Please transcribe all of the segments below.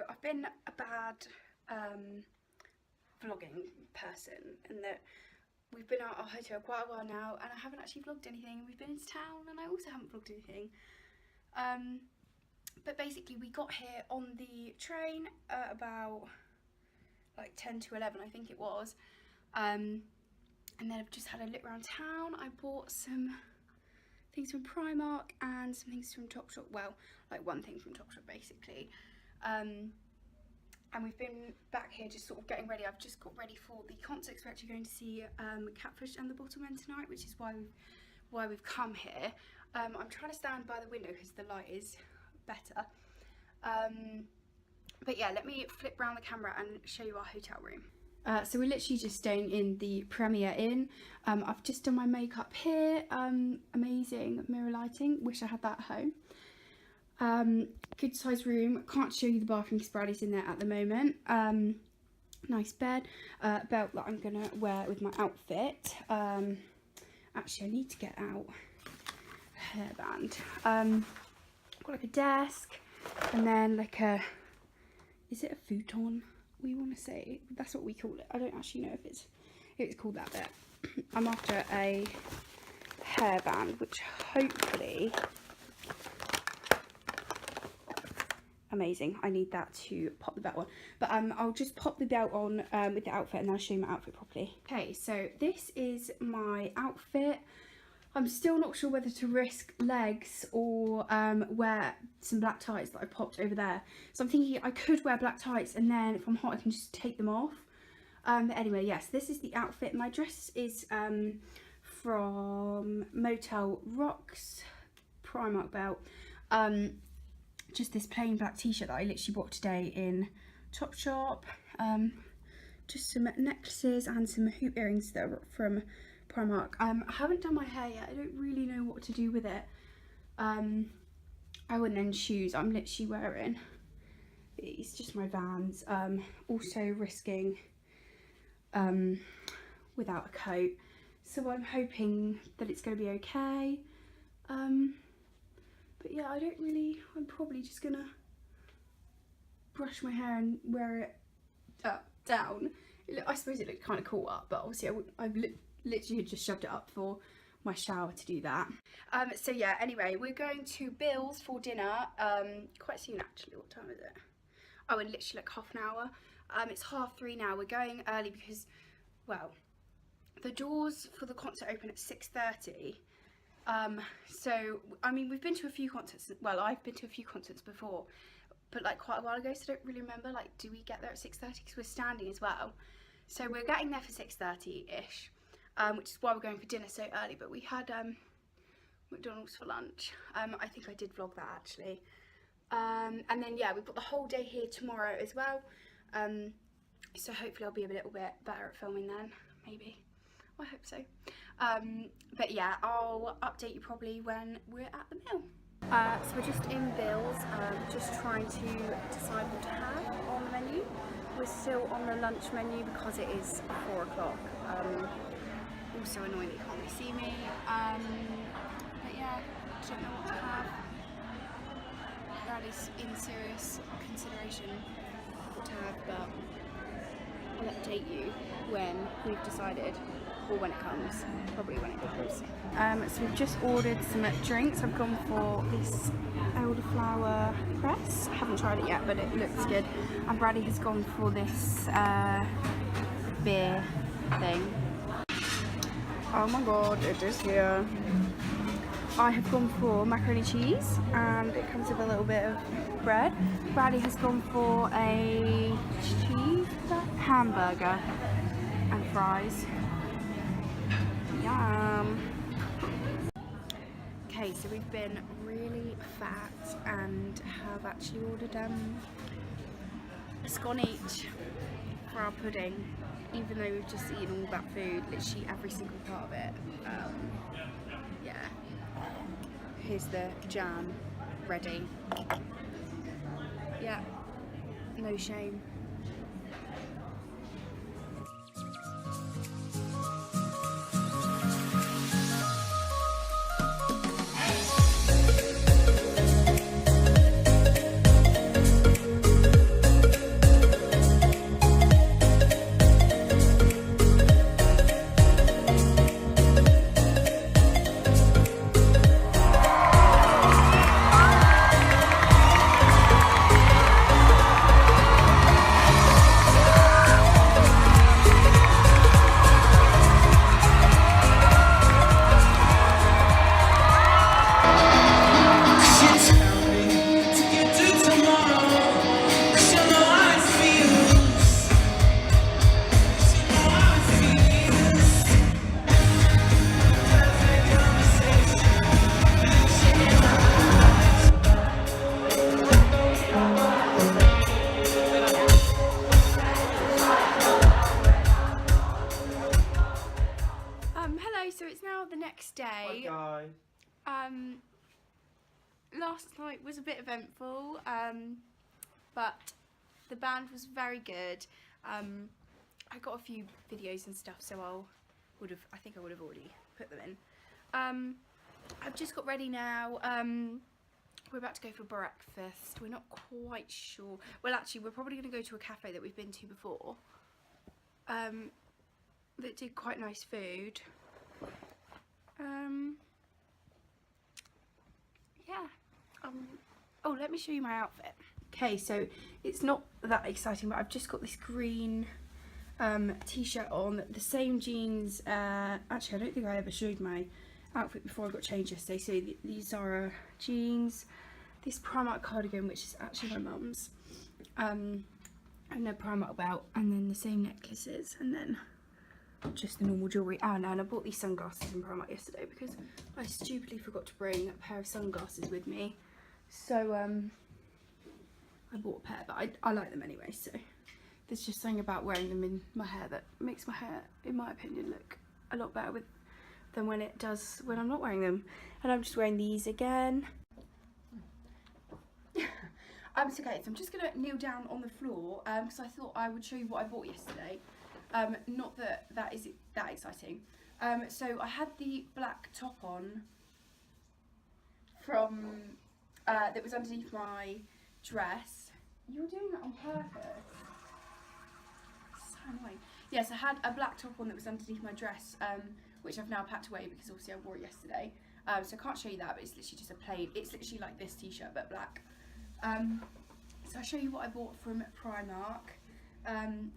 I've been a bad vlogging person, in that we've been out our hotel quite a while now and I haven't actually vlogged anything. We've been into town and I also haven't vlogged anything. But basically we got here on the train at about like 10 to 11 I think it was. And then I've just had a look around town. I bought some things from Primark and some things from Topshop. Well, like one thing from Topshop basically. And we've been back here just sort of getting ready. I've just got ready for the concert. We're actually going to see Catfish and The Bottlemen tonight, which is why we've come here. I'm trying to stand by the window because the light is better. But yeah, let me flip around the camera and show you our hotel room. So we're literally just staying in the Premier Inn. I've just done my makeup here. Amazing mirror lighting. Wish I had that at home. Good size room. Can't show you the bathroom because Bradley's in there at the moment. Nice bed. Belt that I'm gonna wear with my outfit. Actually, I need to get out a hairband. Got like a desk, and then like a, is it a futon? We want to say, that's what we call it. I don't actually know if it's called that bit. I'm after a hairband, which hopefully, amazing. I need that to pop the belt on. But I'll just pop the belt on with the outfit and then I'll show you my outfit properly. Okay, so this is my outfit. I'm still not sure whether to risk legs or wear some black tights that I popped over there. So I'm thinking I could wear black tights and then if I'm hot I can just take them off. But anyway, yes, this is the outfit. My dress is from Motel Rocks, Primark belt. Just this plain black t-shirt that I literally bought today in Topshop. Just some necklaces and some hoop earrings that are from Primark. I haven't done my hair yet. I don't really know what to do with it. Oh, and then shoes. I'm literally wearing these, just my Vans. Also risking without a coat. So I'm hoping that it's going to be okay. But yeah, I don't really, I'm probably just gonna brush my hair and wear it down. I suppose it looked kind of cool up, but obviously I've literally just shoved it up for my shower to do that. So yeah, anyway, we're going to Bill's for dinner quite soon actually. What time is it? Oh, in literally like half an hour. It's 3:30 now. We're going early because, well, the doors for the concert open at 6:30. So I mean, we've been to a few concerts. Well, I've been to a few concerts before, but like quite a while ago, so I don't really remember. Like, do we get there at 6:30? Because we're standing as well. So we're getting there for 6:30-ish, which is why we're going for dinner so early. But we had McDonald's for lunch. I think I did vlog that actually. And then yeah, we've got the whole day here tomorrow as well. So hopefully I'll be a little bit better at filming then, maybe. I hope so. But yeah, I'll update you probably when we're at the meal. So we're just in Bill's, just trying to decide what to have on the menu. We're still on the lunch menu because it is 4 o'clock. Also annoying that you can't really see me. But yeah, don't know what to have. That is in serious consideration what to have, but I'll update you when we've decided, or when it comes, probably when it comes. So we've just ordered some drinks. I've gone for this elderflower press. I haven't tried it yet, but it looks good. And Bradley has gone for this beer thing. Oh my god, it is here. I have gone for macaroni cheese, and it comes with a little bit of bread. Bradley has gone for a cheese hamburger and fries. Yum. Okay, so we've been really fat and have actually ordered a scone each for our pudding, even though we've just eaten all that food, literally every single part of it. Yeah. Here's the jam ready. Yeah, no shame. it's now the next day. Hi guys. Last night was a bit eventful, but the band was very good. I got a few videos and stuff, so I think I would have already put them in. I've just got ready now. We're about to go for breakfast. We're not quite sure. Well, actually, we're probably going to go to a cafe that we've been to before. That did quite nice food. Yeah. Oh, let me show you my outfit. Okay, so it's not that exciting, but I've just got this green t-shirt on, the same jeans. Actually, I don't think I ever showed my outfit before I got changed yesterday. So these are jeans, this Primark cardigan, which is actually my mum's, and a Primark belt, and then the same necklaces, and then just the normal jewellery. And I bought these sunglasses in Primark yesterday because I stupidly forgot to bring a pair of sunglasses with me. So I bought a pair, but I like them anyway. So there's just something about wearing them in my hair that makes my hair, in my opinion, look a lot better than when it does when I'm not wearing them. And I'm just wearing these again. It's okay, so I'm just gonna kneel down on the floor because I thought I would show you what I bought yesterday. Not that is that exciting. So I had the black top on from that was underneath my dress. You're doing that on purpose. So annoying. Yes, I had a black top on that was underneath my dress, which I've now packed away because obviously I wore it yesterday. So I can't show you that, but it's literally just a plain. It's literally like this t-shirt but black. So I'll show you what I bought from Primark.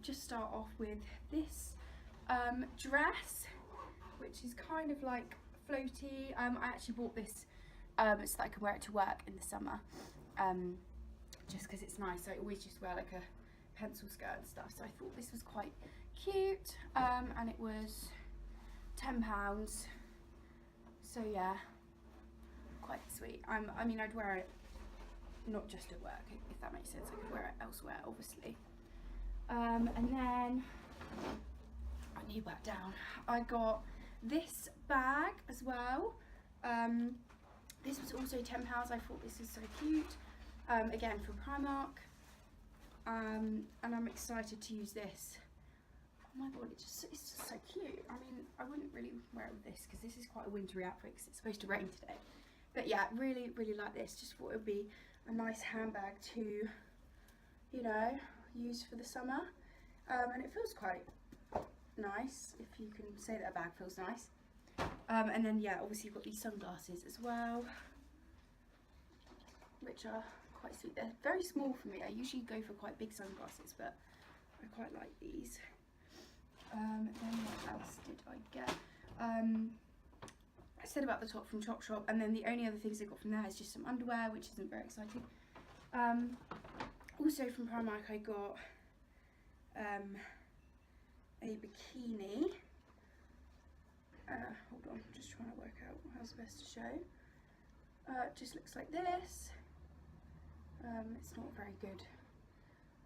Just start off with this dress, which is kind of like floaty. I actually bought this so that I can wear it to work in the summer, just because it's nice. I always just wear like a pencil skirt and stuff, so I thought this was quite cute, and it was £10, so yeah, quite sweet. I mean, I'd wear it not just at work, if that makes sense. I could wear it elsewhere, obviously. And then I kneel back down. I got this bag as well. This was also £10. I thought this is so cute. Again from Primark. And I'm excited to use this. Oh my god, it's just so cute. I mean, I wouldn't really wear it with this because this is quite a wintry outfit because it's supposed to rain today. But yeah, really like this. Just thought it would be a nice handbag to, you know, use for the summer. And it feels quite nice, if you can say that a bag feels nice. And then yeah, obviously you've got these sunglasses as well, which are quite sweet. They're very small for me. I usually go for quite big sunglasses, but I quite like these. Then what else did I get? I said about the top from Chop, and then the only other things I got from there is just some underwear, which isn't very exciting. Also from Primark I got a bikini. Hold on, I'm just trying to work out how's best to show. It just looks like this. It's not a very good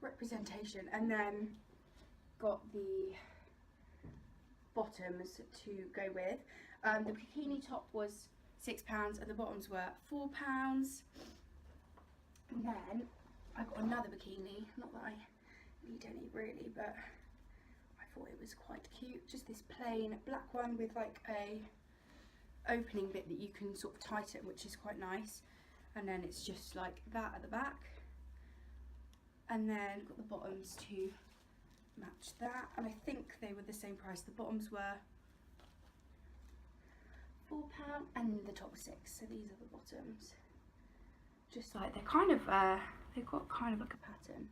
representation. And then got the bottoms to go with. The bikini top was £6 and the bottoms were £4. And then I got another bikini, not that I need any really, but I thought it was quite cute. Just this plain black one with like a opening bit that you can sort of tighten, which is quite nice. And then it's just like that at the back. And then got the bottoms to match that, and I think they were the same price. The bottoms were £4 and the top was £6, so these are the bottoms. Just like they're kind of they've got kind of like a pattern,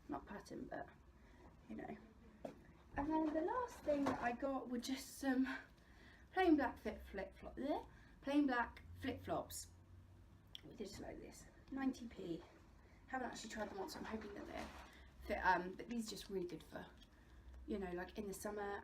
not pattern, but you know. And then the last thing that I got were just some plain black flip-flops. Just like this, 90p. Haven't actually tried them on, so I'm hoping that they're fit. But these are just really good for, you know, like in the summer.